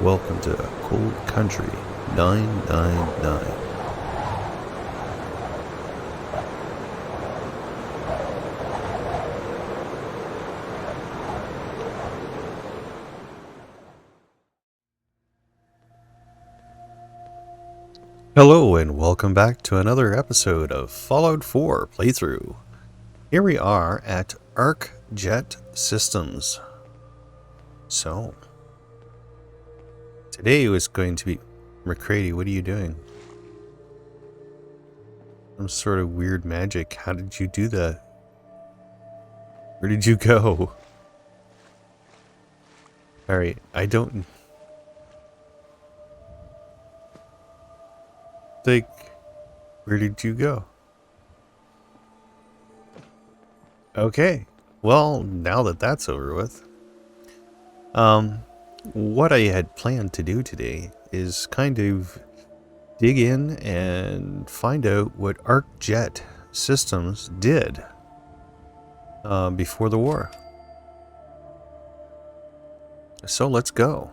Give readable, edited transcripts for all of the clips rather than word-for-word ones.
Welcome to Cold Country 999. Hello and welcome back to another episode of Fallout 4 playthrough. Here we are at Arcjet Systems. So, today was going to be... McCready, what are you doing? Some sort of weird magic. How did you do that? Where did you go? Alright, I don't... think... Where did you go? Okay, well, now that that's over with, what I had planned to do today is kind of dig in and find out what Arcjet Systems did before the war. So let's go.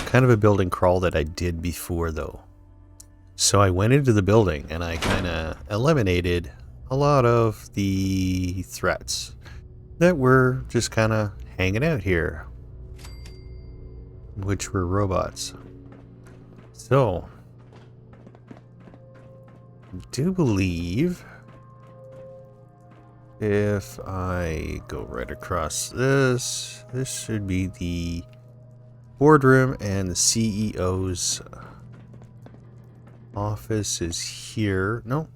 Kind of a building crawl that I did before though. So I went into the building and I kind of eliminated a lot of the threats that were just kind of hanging out here, which were robots. So, I do believe if I go right across this, this should be the boardroom, and the CEO's office is here. No.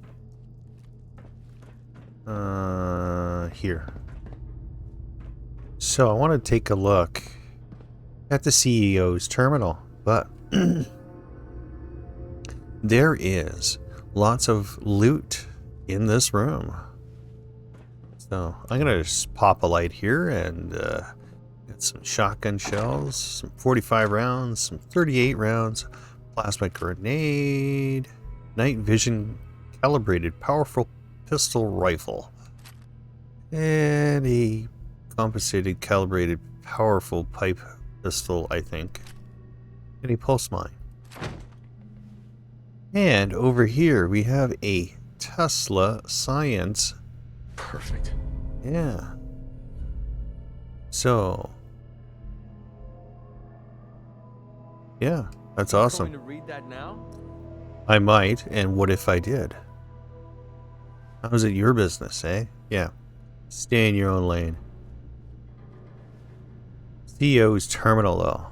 Here. So I want to take a look at the CEO's terminal, but there is lots of loot in this room. So I'm gonna just pop a light here and get some shotgun shells, some 45 rounds, some 38 rounds, plasma grenade, night vision calibrated powerful pistol rifle, and a compensated calibrated powerful pipe pistol, I think, and a pulse mine. And over here we have a Tesla Science. Perfect. Yeah. So, yeah, that's awesome. Going to read that now? I might, and what if I did? How's it your business, eh? Yeah. Stay in your own lane. CEO's terminal, though.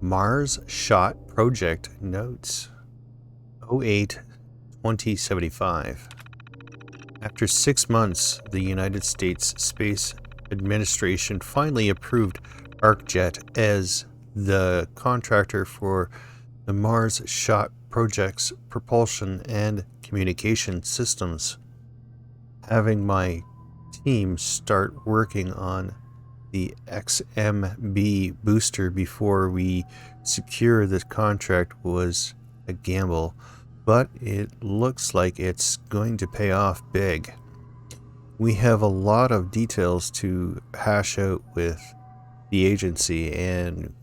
Mars Shot Project Notes 08-2075. After 6 months, the United States Space Administration finally approved Arcjet as the contractor for the Mars Shot Project's propulsion and communication systems. Having my team start working on the XMB booster before we secure this contract was a gamble, but it looks like it's going to pay off big. We have a lot of details to hash out with the agency, and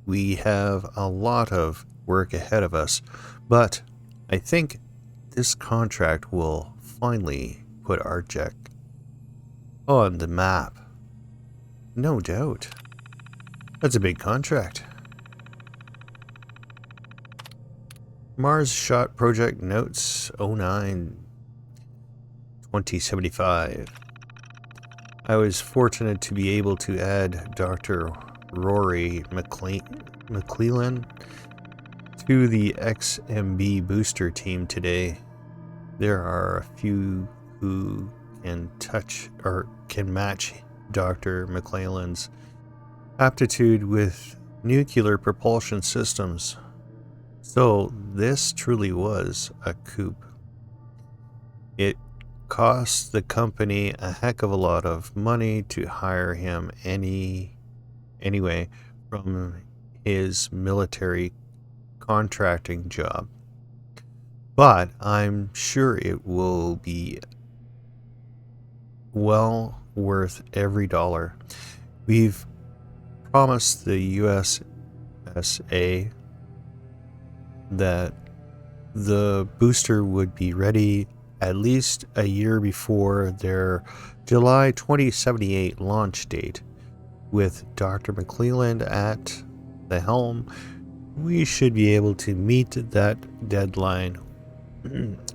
we have a lot of work ahead of us, but I think this contract will finally put Arcjet on the map. No doubt. That's a big contract. Mars Shot Project Notes 09-2075. I was fortunate to be able to add Dr. Rory McClellan to the XMB booster team today. There are a few who can touch or can match Dr. McClellan's aptitude with nuclear propulsion systems. So this truly was a coup. It cost the company a heck of a lot of money to hire him anyway from his military contracting job. But I'm sure it will be well worth every dollar. We've promised the USA that the booster would be ready at least a year before their July 2078 launch date. With Dr. McClelland at the helm, we should be able to meet that deadline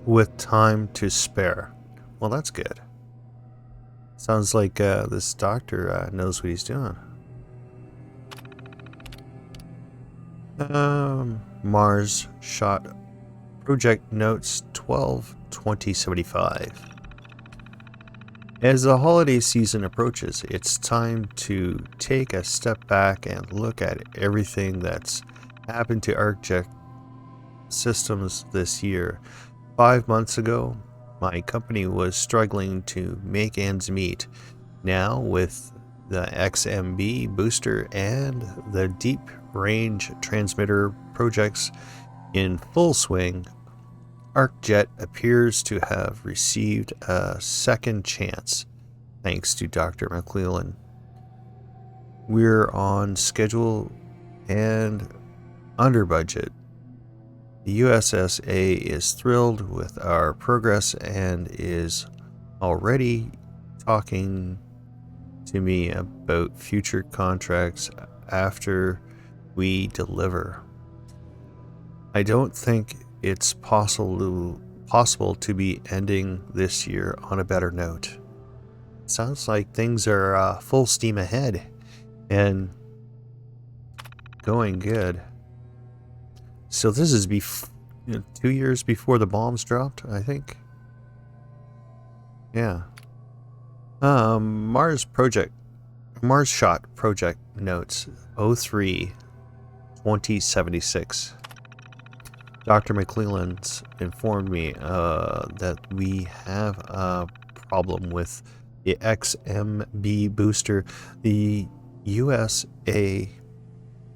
with time to spare. Well, that's good. Sounds like this doctor knows what he's doing. Mars shot project notes 12/2075. As the holiday season approaches, it's time to take a step back and look at everything that's happened to Arcjet systems this year. 5 months ago, my company was struggling to make ends meet. Now, with the XMB booster and the deep range transmitter projects in full swing, Arcjet appears to have received a second chance, thanks to Dr. McClelland. We're on schedule and under budget. The USSA is thrilled with our progress and is already talking to me about future contracts after we deliver. I don't think it's possible to be ending this year on a better note. Sounds like things are full steam ahead and going good. So this is 2 years before the bombs dropped, I think. Yeah. Mars shot project notes 03/2076. Dr. McClelland's informed me that we have a problem with the XMB booster. The USA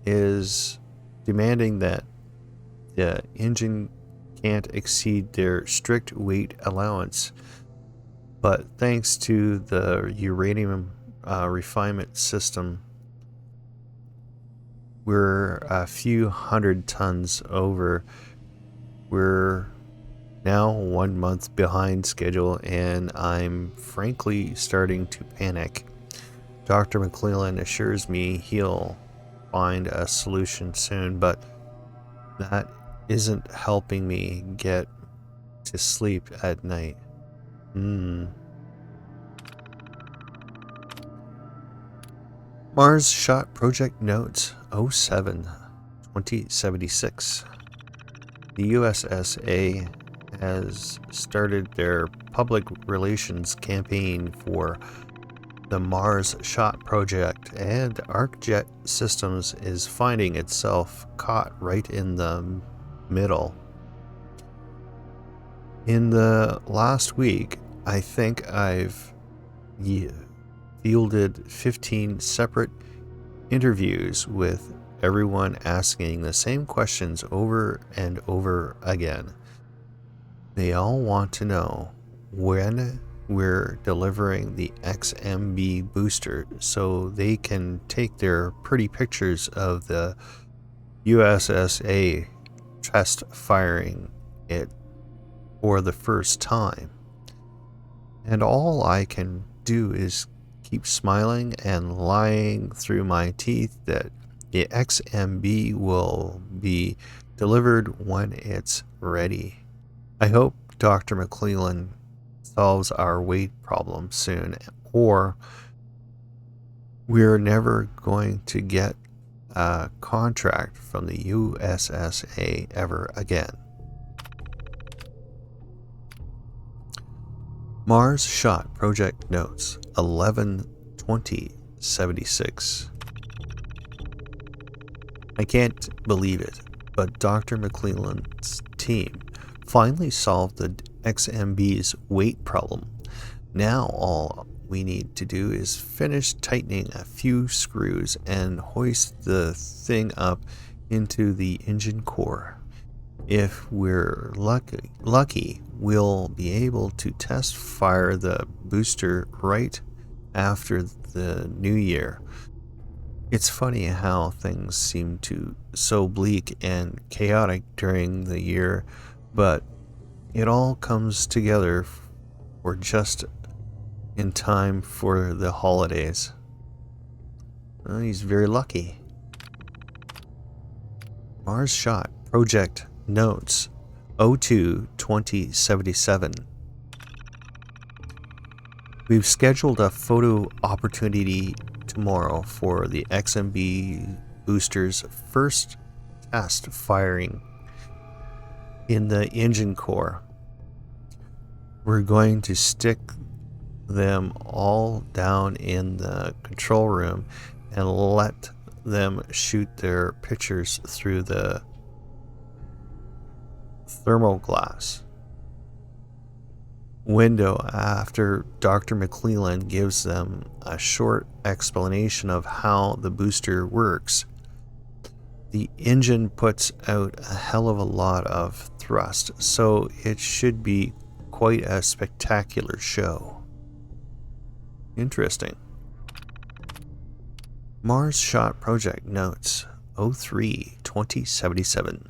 is demanding that the engine can't exceed their strict weight allowance. But thanks to the uranium refinement system, we're a few hundred tons over. We're now 1 month behind schedule, and I'm frankly starting to panic. Dr. McClelland assures me he'll find a solution soon, but that isn't helping me get to sleep at night. Mars shot project notes 07/2076. The USSA has started their public relations campaign for the Mars shot project, and Arcjet Systems is finding itself caught right in the middle. In the last week, I think I've fielded 15 separate interviews with everyone asking the same questions over and over again. They all want to know when we're delivering the XMB booster so they can take their pretty pictures of the USSA test firing it for the first time. And all I can do is keep smiling and lying through my teeth that the XMB will be delivered when it's ready. I hope Dr. McClelland solves our weight problem soon, or we're never going to get a contract from the USSA ever again. Mars shot project notes 11/2076. I can't believe it, but Dr. McClelland's team finally solved the XMB's weight problem. Now all we need to do is finish tightening a few screws and hoist the thing up into the engine core. If we're lucky, we'll be able to test fire the booster right after the new year. It's funny how things seem to so bleak and chaotic during the year, but it all comes together for just in time for the holidays. Well, he's very lucky. Mars shot project notes 02-2077. We've scheduled a photo opportunity tomorrow for the XMB booster's first test firing in the engine core. We're going to stick them all down in the control room and let them shoot their pictures through the thermal glass window after Dr. McClellan gives them a short explanation of how the booster works. The engine puts out a hell of a lot of thrust, so it should be quite a spectacular show. Interesting. Mars shot project notes 03-2077.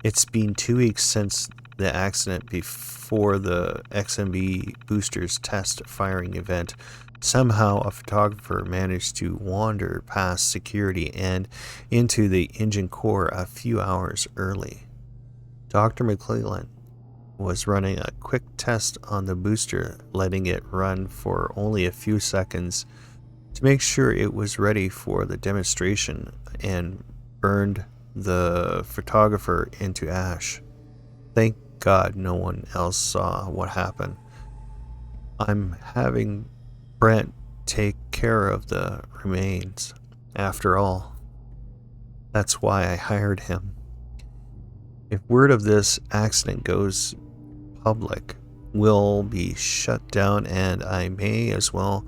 It's been 2 weeks since the accident before the XMB booster's test firing event. Somehow a photographer managed to wander past security and into the engine core a few hours early. Dr. McClellan was running a quick test on the booster, letting it run for only a few seconds to make sure it was ready for the demonstration, and burned the photographer into ash. Thank God no one else saw what happened. I'm having Brent take care of the remains, after all. That's why I hired him. If word of this accident goes public, we'll be shut down, and I may as well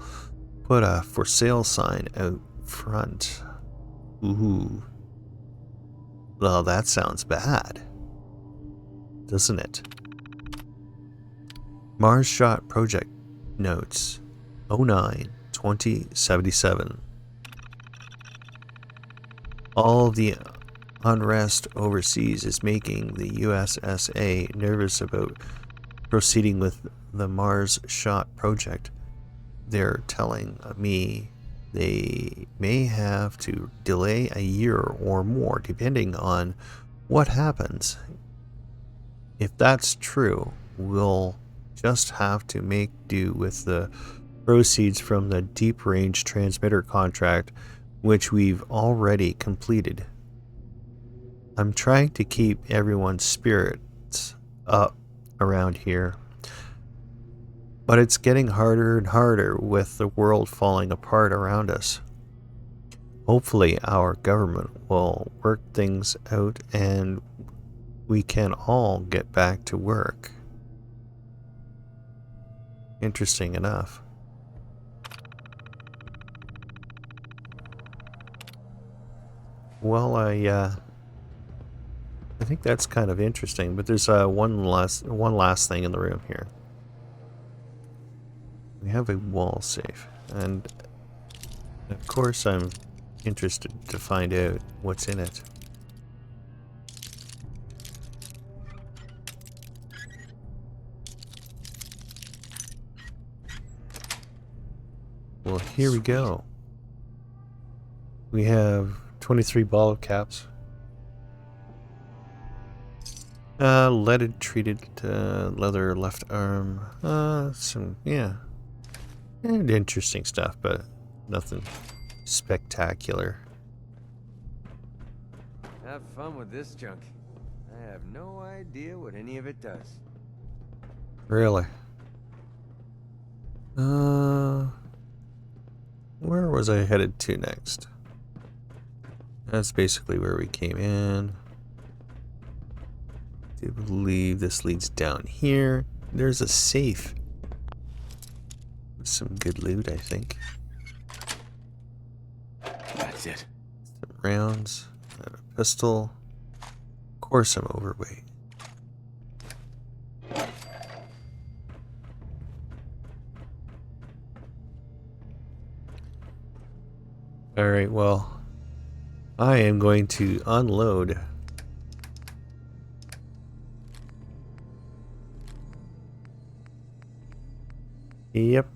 put a for sale sign out front. Ooh. Well, that sounds bad, doesn't it? Mars shot project notes 09-2077. All the unrest overseas is making the USSA nervous about proceeding with the Mars shot project. They're telling me they may have to delay a year or more depending on what happens. If that's true, we'll just have to make do with the proceeds from the deep range transmitter contract, which we've already completed. I'm trying to keep everyone's spirits up around here, but it's getting harder and harder with the world falling apart around us. Hopefully our government will work things out and we can all get back to work. Interesting enough. Well, I think that's kind of interesting, but there's one last thing in the room here. We have a wall safe, and of course I'm interested to find out what's in it. Well, here we go. We have 23 bottle caps. Leaded treated leather left arm. Some, yeah. And interesting stuff, but nothing spectacular. Have fun with this junk. I have no idea what any of it does. Really? Where was I headed to next? That's basically where we came in. I believe this leads down here. There's a safe. Some good loot, I think. That's it. Some rounds. I have a pistol. Of course I'm overweight. Alright, well, I am going to unload. Yep.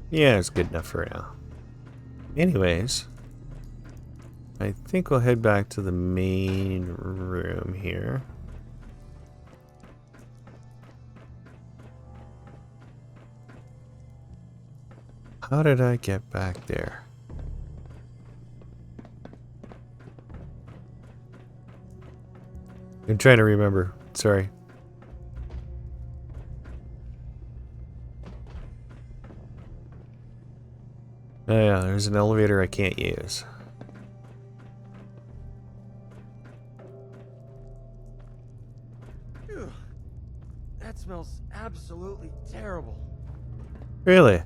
Yeah, it's good enough for now. Anyways, I think we'll head back to the main room here. How did I get back there? I'm trying to remember. Sorry. Oh yeah, there's an elevator I can't use. Ew. That smells absolutely terrible. Really?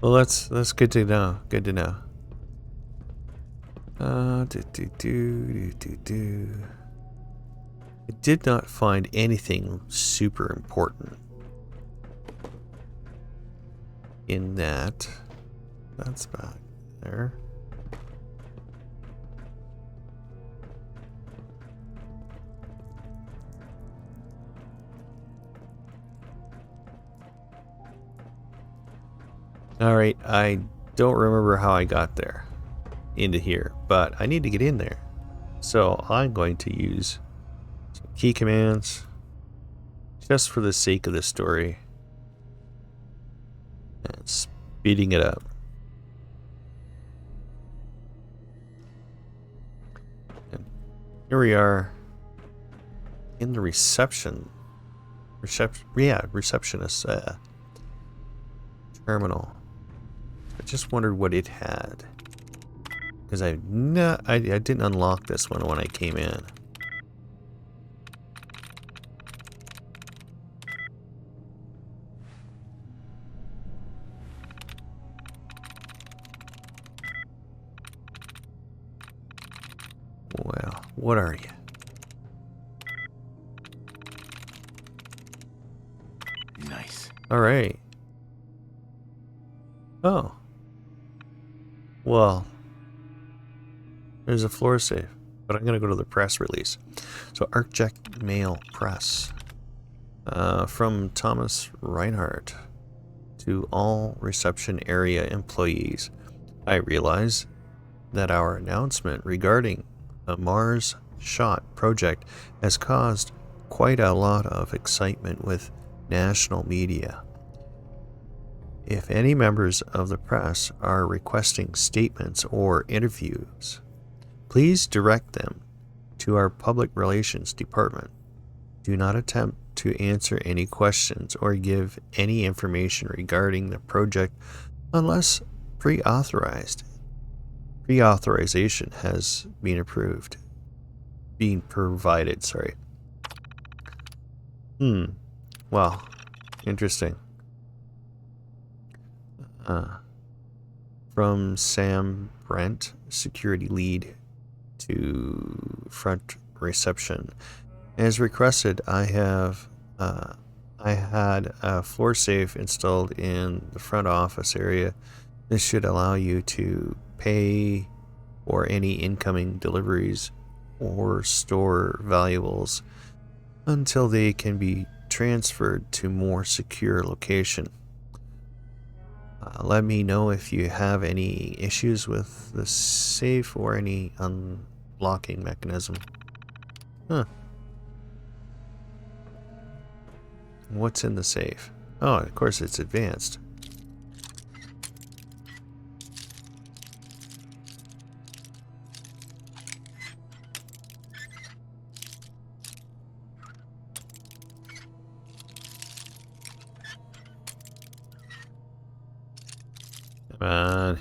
Well, that's good to know. Good to know. I did not find anything super important in that. That's back there. Alright, I don't remember how I got there into here, but I need to get in there. So I'm going to use some key commands just for the sake of the story and speeding it up. And here we are in the receptionist terminal. I just wondered what it had, because I didn't unlock this one when I came in. Well, what are you? Nice. All right. Oh. Well, there's a floor safe, but I'm going to go to the press release. So, Arcjet Mail Press. From Thomas Reinhardt to all reception area employees. I realize that our announcement regarding the Mars Shot project has caused quite a lot of excitement with national media. If any members of the press are requesting statements or interviews, please direct them to our public relations department. Do not attempt to answer any questions or give any information regarding the project unless pre-authorization has been provided, sorry. Well, interesting. From Sam Brent, security lead, to front reception. As requested, I had a floor safe installed in the front office area. This should allow you to pay for any incoming deliveries or store valuables until they can be transferred to more secure location. Let me know if you have any issues with the safe or any unlocking mechanism. Huh. What's in the safe? Oh, of course it's advanced. Come on.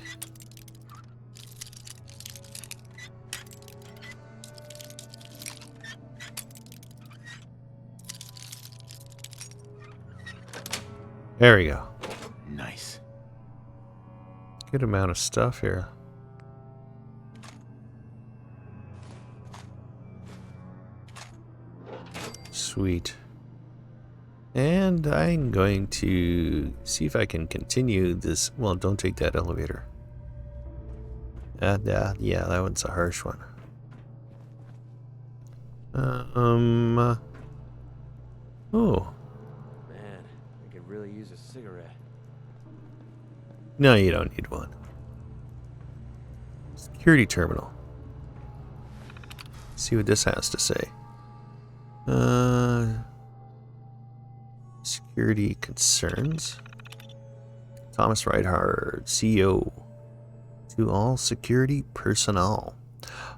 There we go. Nice. Good amount of stuff here. Sweet. And I'm going to see if I can continue this. Well, don't take that elevator. Yeah, that one's a harsh one. Oh. Man, I could really use a cigarette. No, you don't need one. Security terminal. See what this has to say. Security concerns. Thomas Reinhardt, CEO. To all security personnel,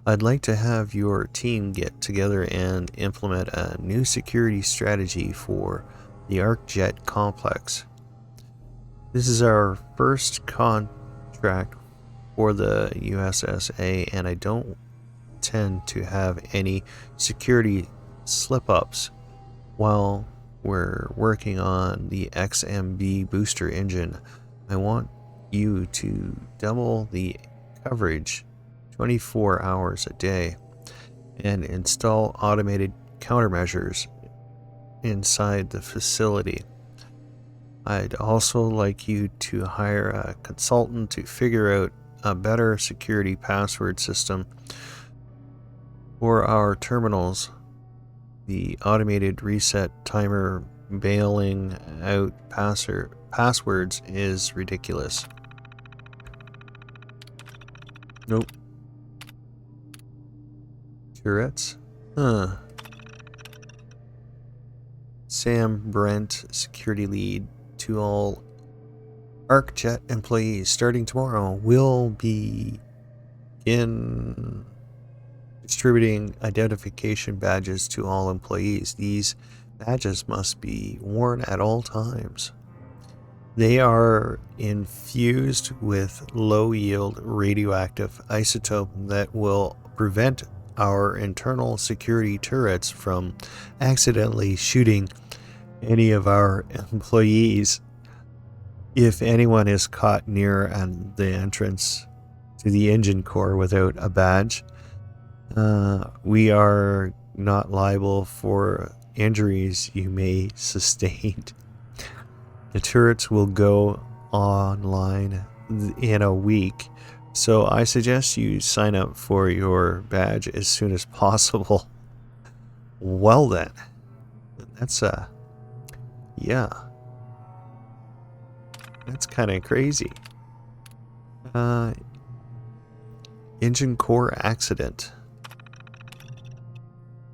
I'd like to have your team get together and implement a new security strategy for the Arcjet complex. This is our first contract for the USSA, and I don't tend to have any security slip-ups while we're working on the XMB booster engine. I want you to double the coverage 24 hours a day and install automated countermeasures inside the facility. I'd also like you to hire a consultant to figure out a better security password system for our terminals. The automated reset timer bailing out passwords is ridiculous. Nope. Tourette's? Huh. Sam Brent, security lead. To all Arcjet employees, starting tomorrow, we'll be distributing identification badges to all employees. These badges must be worn at all times. They are infused with low-yield radioactive isotope that will prevent our internal security turrets from accidentally shooting any of our employees. If anyone is caught near the entrance to the engine core without a badge, we are not liable for injuries you may sustain. The turrets will go online in a week, so I suggest you sign up for your badge as soon as possible. Well then, that's yeah, that's kind of crazy. Engine core accident.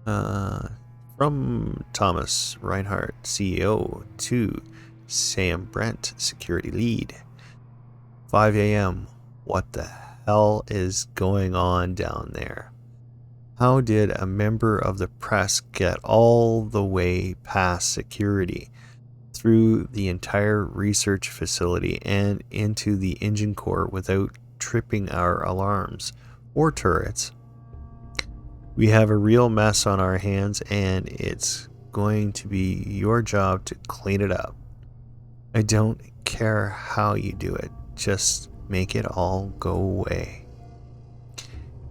From Thomas Reinhardt, CEO, to Sam Brent, security lead. 5 a.m. What the hell is going on down there? How did a member of the press get all the way past security, through the entire research facility and into the engine core without tripping our alarms or turrets? We have a real mess on our hands, and it's going to be your job to clean it up. I don't care how you do it, just make it all go away.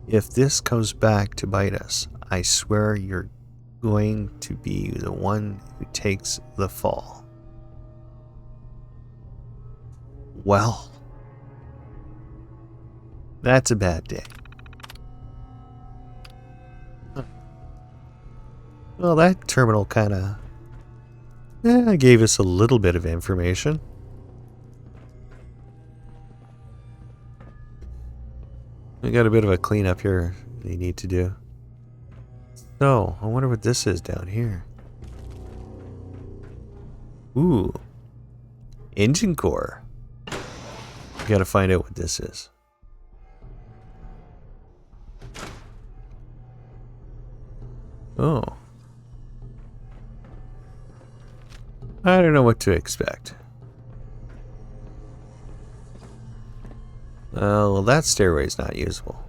If this comes back to bite us, I swear you're going to be the one who takes the fall. Well, that's a bad day. Well, that terminal kind of gave us a little bit of information. We got a bit of a cleanup here they need to do. So, I wonder what this is down here. Ooh. Engine core. We gotta find out what this is. Oh. I don't know what to expect. Well, that stairway's not usable.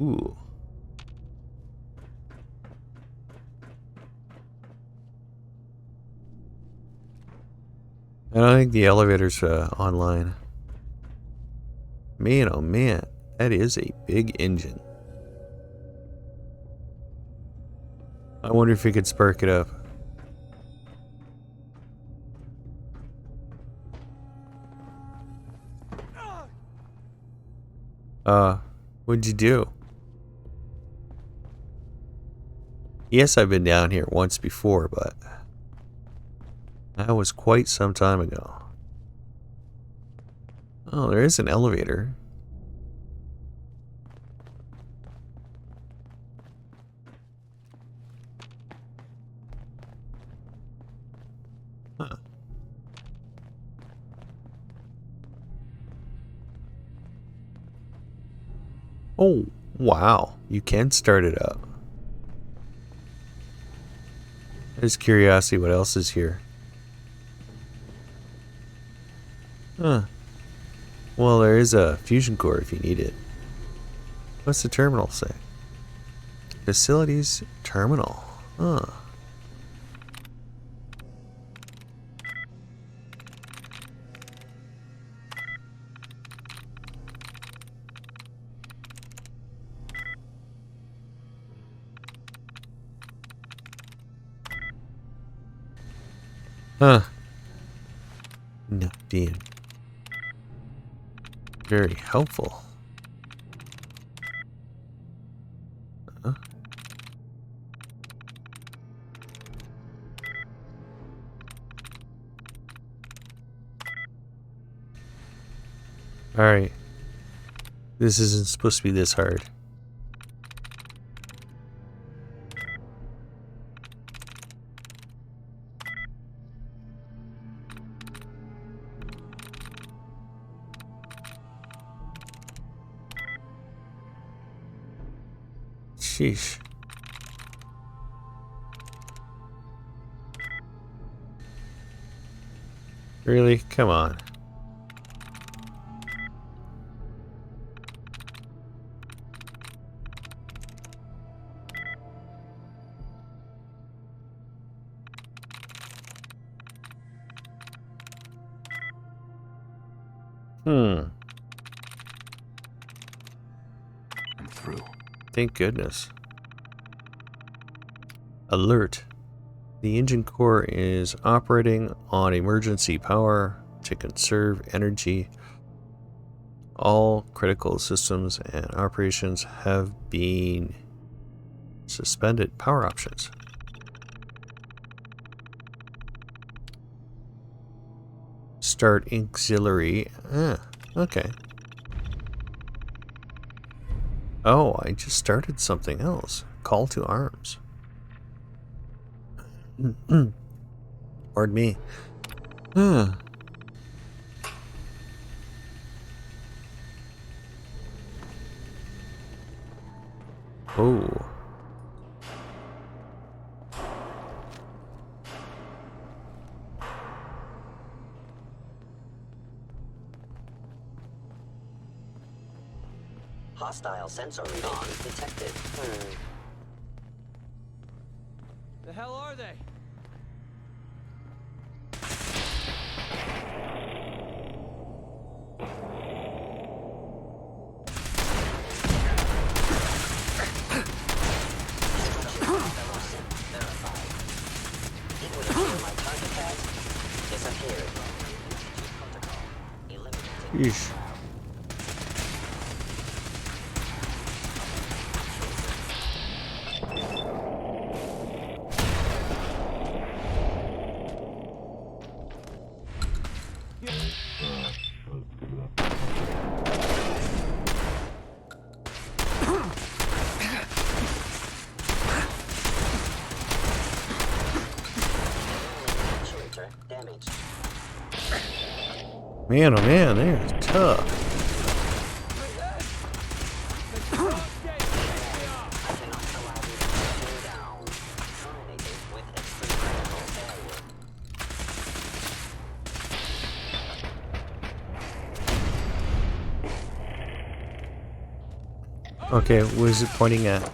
Ooh. I don't think the elevator's online. Man, oh man, that is a big engine. I wonder if we could spark it up. What'd you do? Yes, I've been down here once before, but that was quite some time ago. Oh, there is an elevator. Huh. Oh, wow. You can start it up. Just curiosity, what else is here? Huh. Well, there is a fusion core if you need it. What's the terminal say? Facilities terminal. Huh. Huh. Not being very helpful. Huh? Alright. This isn't supposed to be this hard. Sheesh. Really? Come on. I'm through. Thank goodness. Alert. The engine core is operating on emergency power to conserve energy. All critical systems and operations have been suspended. Power options. Start auxiliary. Okay. Oh, I just started something else. Call to arms. Pardon me. Oh. Hostile sensor response detected. The hell are they? Yeesh. Man, oh man, they're tough. Okay, what is it pointing at?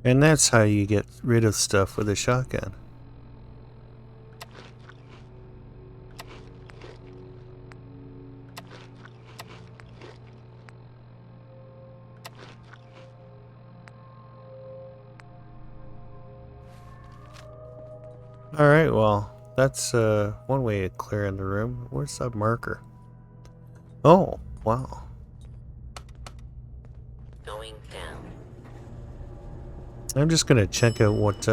And that's how you get rid of stuff with a shotgun. Alright, well, that's one way of clearing the room. Where's that marker? Oh, wow. Going down. I'm just gonna check out what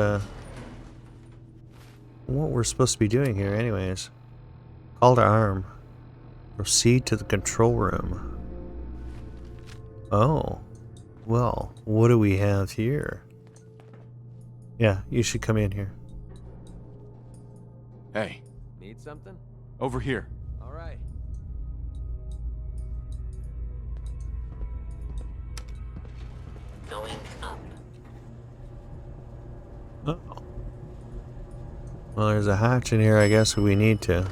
we're supposed to be doing here anyways. Call to arm. Proceed to the control room. Oh. Well, what do we have here? Yeah, you should come in here. Hey, Need something? over here. All right. Going up. Oh. Well, there's a hatch in here, I guess we need to.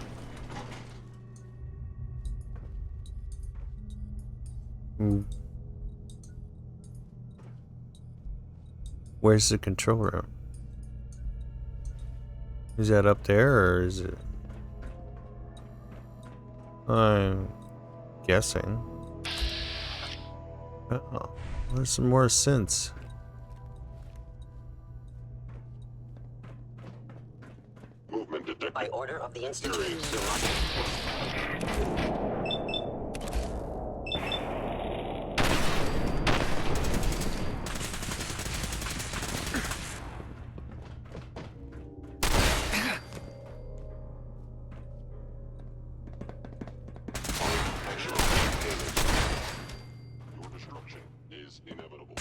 Where's the control room? Is that up there, or is it? I'm guessing. Oh, there's some more synths. By order of the Institute. Your destruction is inevitable.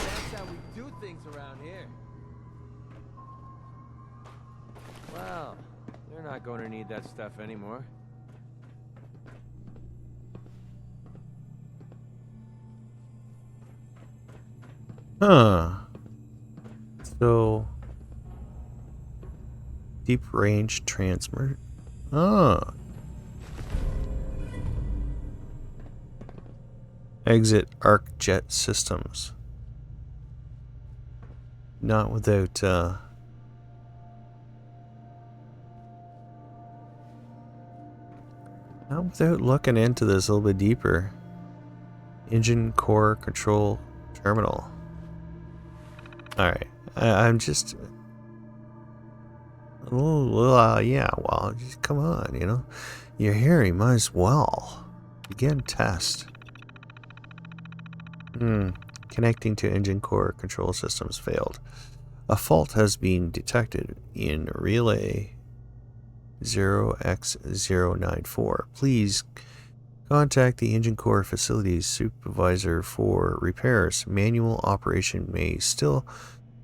That's how we do things around here. Well, they're not going to need that stuff anymore. Huh. So, deep range transmitter. Ah. Exit Arcjet systems. Not without, not without looking into this a little bit deeper. Engine core control terminal. Alright, I'm just a little, yeah, well, just come on, you know. You're here, you might as well. Begin test. Connecting to engine core control systems failed. A fault has been detected in relay 0x094. Please contact the engine core facilities supervisor for repairs. Manual operation may still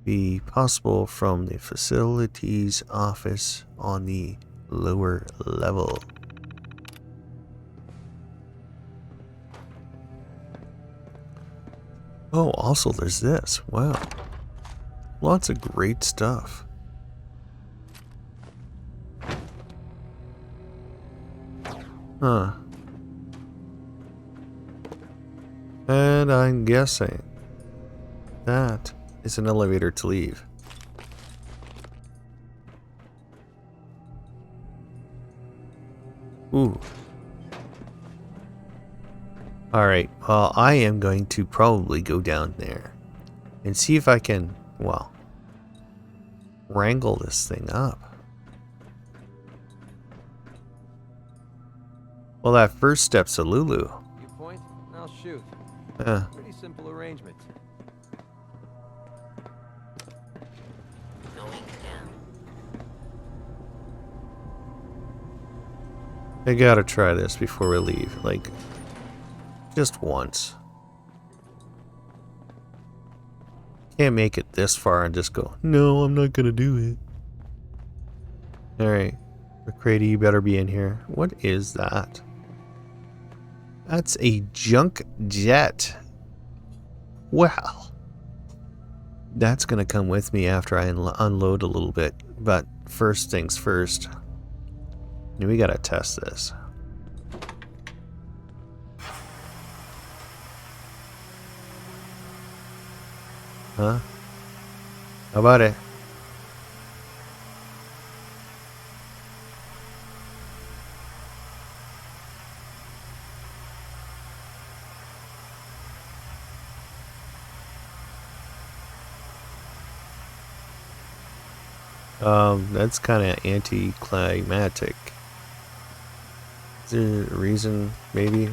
be possible from the facilities office on the lower level. Oh, also there's this. Wow. Lots of great stuff. Huh. And I'm guessing that is an elevator to leave. Ooh. Alright, well, I am going to probably go down there and see if I can, well, wrangle this thing up. Well, that first step's a Lulu. You point, I'll shoot. Pretty simple arrangement. Going down. I gotta try this before we leave, like, just once. Can't make it this far and just go, no, I'm not gonna do it. Alright, McCready, you better be in here. What is that? That's a junk jet. Well, that's going to come with me after I unload a little bit. But first things first, we got to test this. Huh? How about it? That's kind of anticlimactic. Is there a reason, maybe?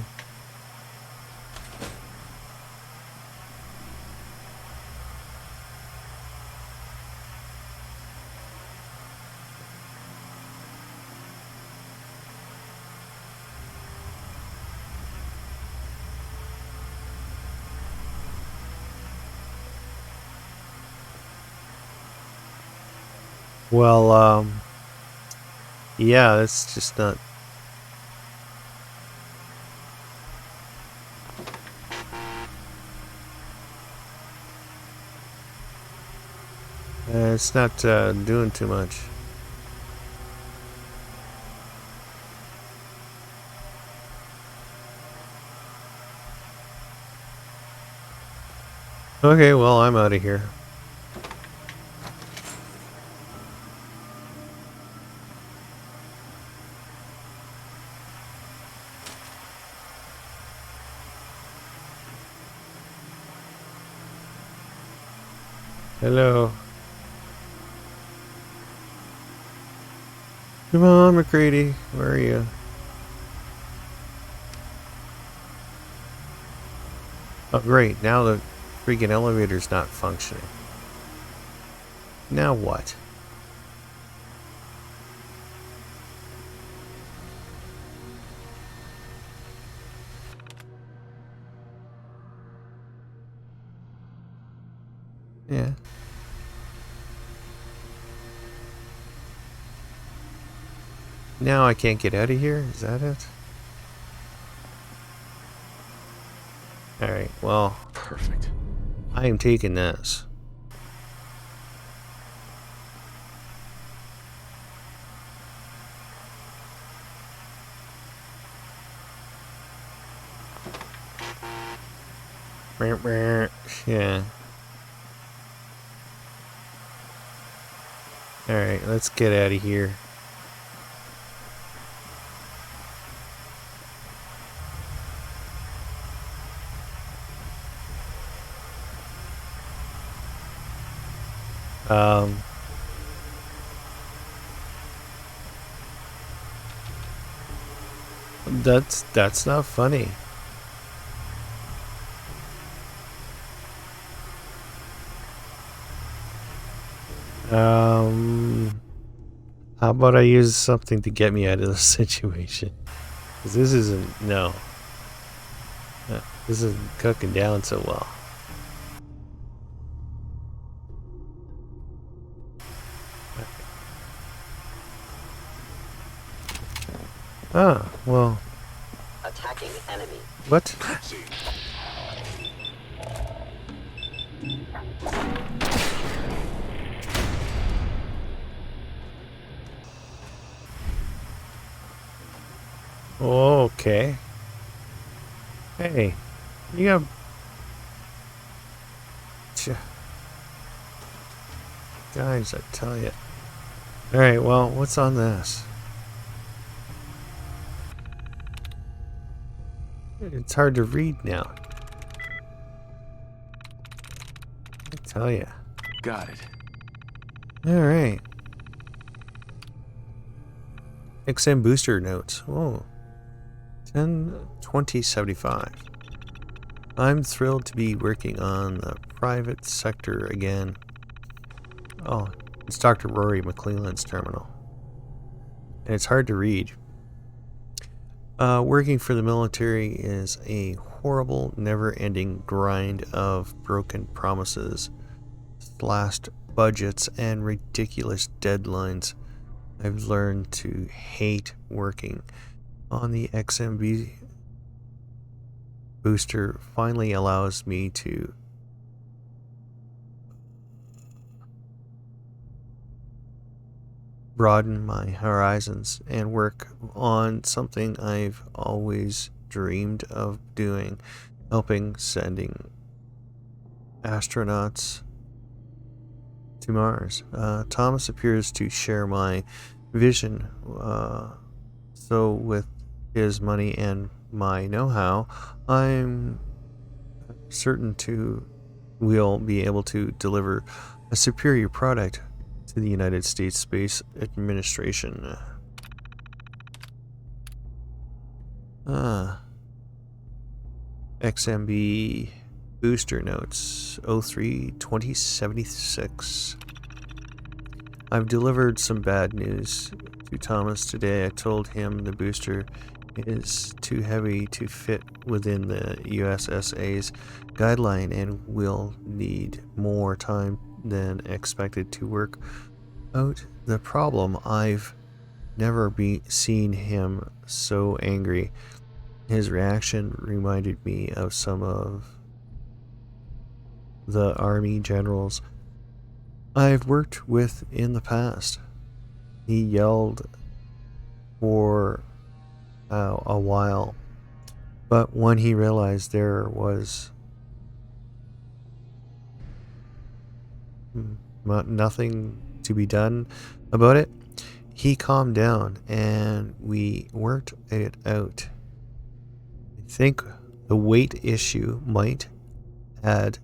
Well, yeah, that's just not... it's not doing too much. Okay, well, I'm out of here. Hello. Come on, McCready. Where are you? Oh, great. Now the freaking elevator's not functioning. Now what? Yeah. Now I can't get out of here? Is that it? Alright, well, Perfect. I am taking this. Yeah. Alright, let's get out of here. That's not funny. How about I use something to get me out of this situation? Because this isn't, no. This isn't cooking down so well. Ah, well. Attacking enemy. What? Okay. Hey, you got... Guys, I tell you. Alright, well, what's on this? It's hard to read now. I tell you. Got it. Alright. XM booster notes. Whoa. 10/20/75. I'm thrilled to be working on the private sector again. Oh, it's Dr. Rory McClelland's terminal. And it's hard to read. Working for the military is a horrible, never-ending grind of broken promises, slashed budgets, and ridiculous deadlines. I've learned to hate working on the XMB booster. Finally allows me to broaden my horizons and work on something I've always dreamed of doing, helping sending astronauts to Mars. Thomas appears to share my vision, so with his money and my know-how, I'm certain we'll be able to deliver a superior product to the United States Space Administration. XMB booster notes 03-2076. I've delivered some bad news to Thomas today. I told him the booster is too heavy to fit within the USSA's guideline and will need more time than expected to work out the problem. I've never seen him so angry. His reaction reminded me of some of the Army generals I've worked with in the past. He yelled for a while, but when he realized there was nothing to be done about it, he calmed down and we worked it out. I think the weight issue might add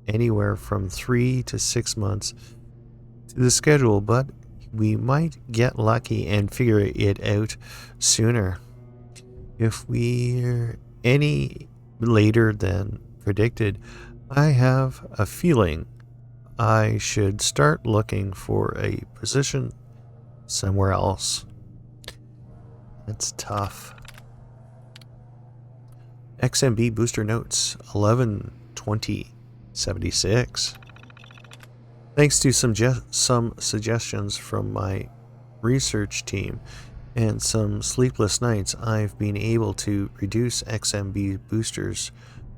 anywhere from 3 to 6 months to the schedule, but we might get lucky and figure it out sooner. If we're any later than predicted, I have a feeling I should start looking for a position somewhere else. That's tough. XMB booster notes 11-20-76. Thanks to some suggestions from my research team and some sleepless nights, I've been able to reduce XMB boosters'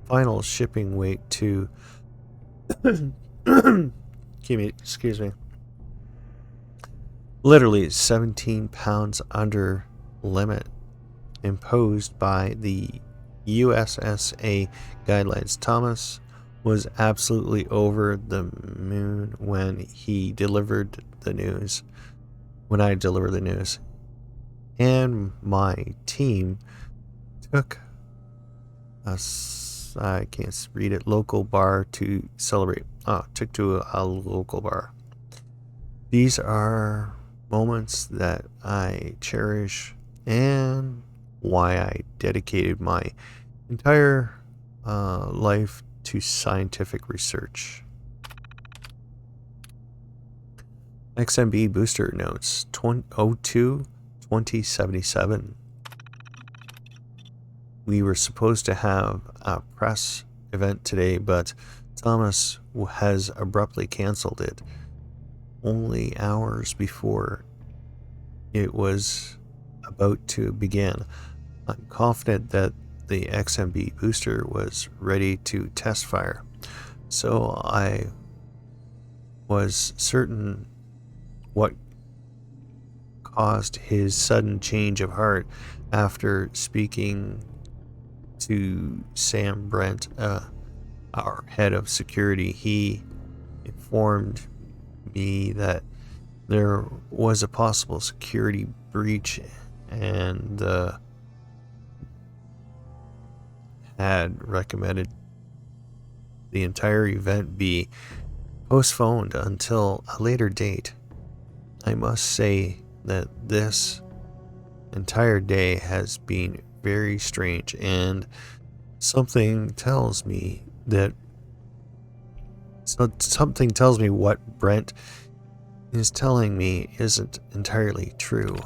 final shipping weight to excuse me, literally 17 pounds under limit imposed by the USSA guidelines. Thomas was absolutely over the moon when I delivered the news. And my team took I can't read it, local bar to celebrate. Took to a local bar. These are moments that I cherish and why I dedicated my entire life to scientific research. XMB booster notes 02-2077. We were supposed to have a press event today, but Thomas has abruptly canceled it only hours before it was about to begin. I'm confident that the XMB booster was ready to test fire, so I was certain what caused his sudden change of heart. After speaking to Sam Brent, our head of security, he informed me that there was a possible security breach and had recommended the entire event be postponed until a later date. I must say that this entire day has been very strange, and something tells me what Brent is telling me isn't entirely true.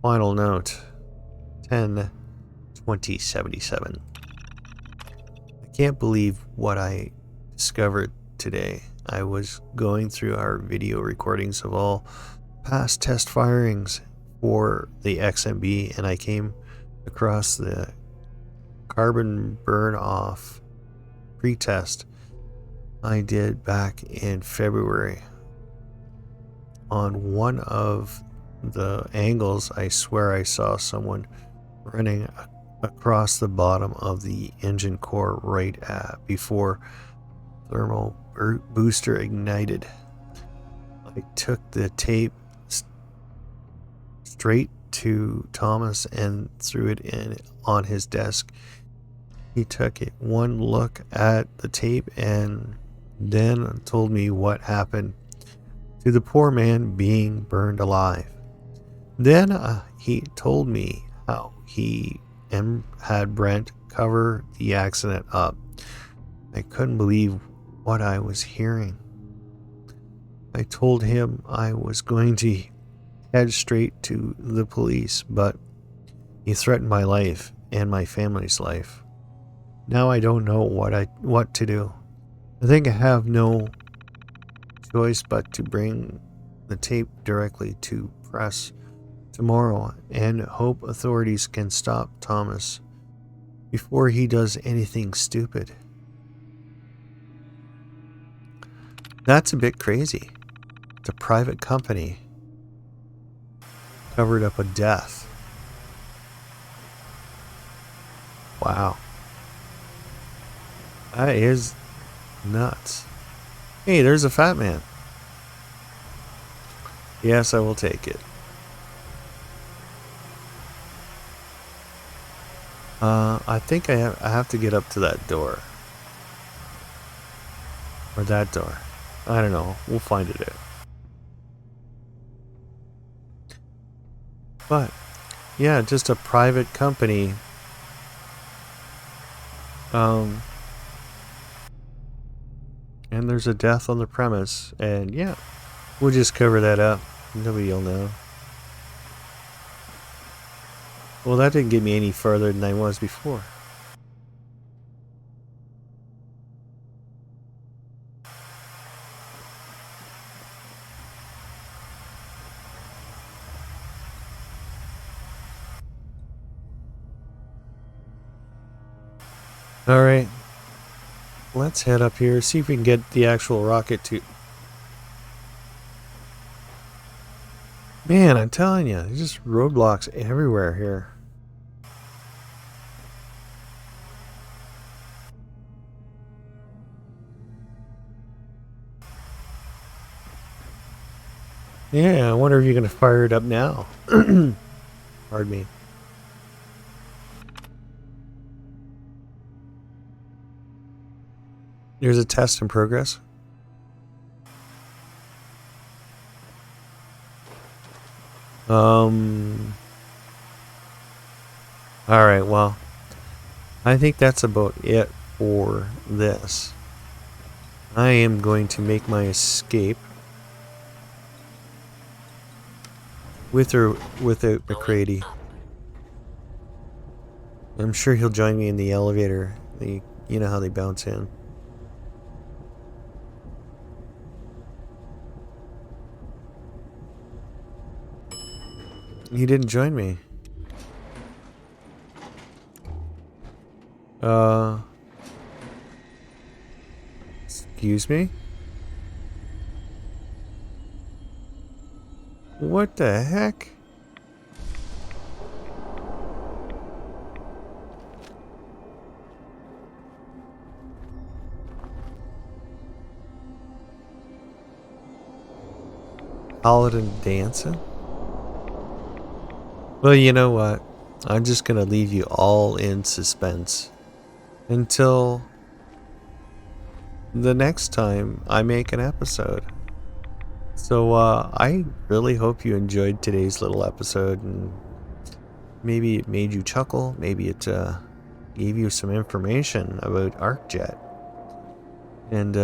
Final note 10-2077. I can't believe what I discovered today. I was going through our video recordings of all past test firings for the XMB, and I came across the carbon burn off pretest I did back in February. on one of the angles, I swear I saw someone running across the bottom of the engine core right before thermal booster ignited. I took the tape straight to Thomas and threw it in on his desk. He took one look at the tape and then told me what happened to the poor man being burned alive. Then he told me how he had Brent cover the accident up. I couldn't believe what I was hearing. I told him I was going to head straight to the police, but he threatened my life and my family's life. Now I don't know what to do. I think I have no choice but to bring the tape directly to press tomorrow and hope authorities can stop Thomas before he does anything stupid. That's a bit crazy. It's a private company covered up a death. Wow. That is nuts. Hey, there's a fat man. Yes, I will take it. I think I have to get up to that door. Or that door. I don't know. We'll find it out. But, yeah, just a private company. And there's a death on the premise. And, yeah, we'll just cover that up. Nobody will know. Well, that didn't get me any further than I was before. Alright. Let's head up here, see if we can get the actual rocket to... Man, I'm telling you, there's just roadblocks everywhere here. Yeah, I wonder if you're going to fire it up now. Pardon me. There's a test in progress. Alright, well, I think that's about it for this. I am going to make my escape. With or without McCready. I'm sure he'll join me in the elevator. You know how they bounce in. He didn't join me. Excuse me? What the heck? Paladin dancing? Well, you know what? I'm just gonna leave you all in suspense until the next time I make an episode. So I really hope you enjoyed today's little episode, and maybe it made you chuckle, maybe it gave you some information about Arcjet, and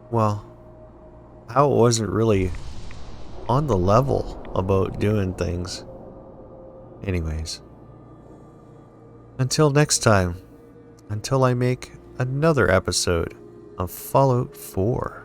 well, how it wasn't really on the level about doing things. Anyways, until next time, until I make another episode of Fallout 4.